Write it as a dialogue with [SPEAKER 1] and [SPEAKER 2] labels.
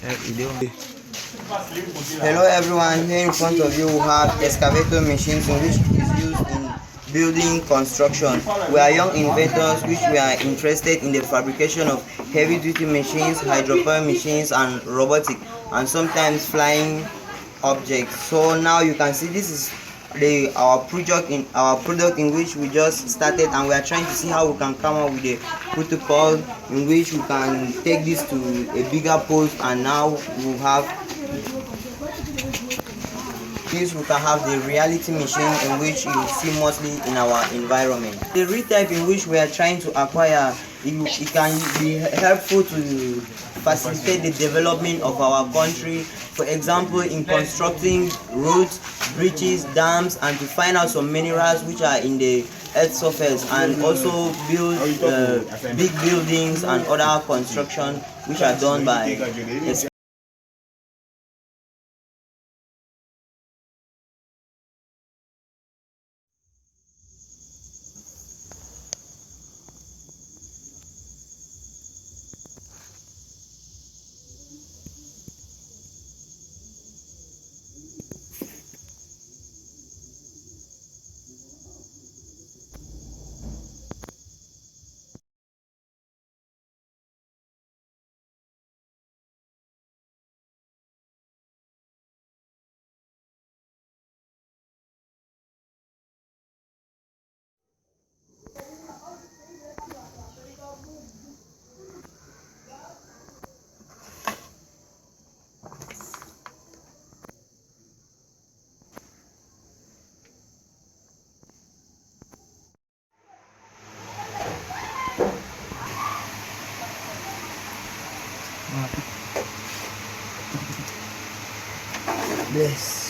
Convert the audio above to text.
[SPEAKER 1] Hello everyone, here in front of you we have excavator machines in which is used in building construction. We are young inventors which we are interested in the fabrication of heavy duty machines, hydropower machines and robotic and sometimes flying objects. So now you can see this is our product in which we just started, and we are trying to see how we can come up with a protocol in which we can take this to a bigger post, and now we have we can have the reality machine in which you see mostly in our environment. The real type in which we are trying to acquire, it can be helpful to facilitate the development of our country. For example, in constructing roads, bridges, dams, and to find out some minerals which are in the earth's surface, and also build big buildings and other construction which are done by Yes.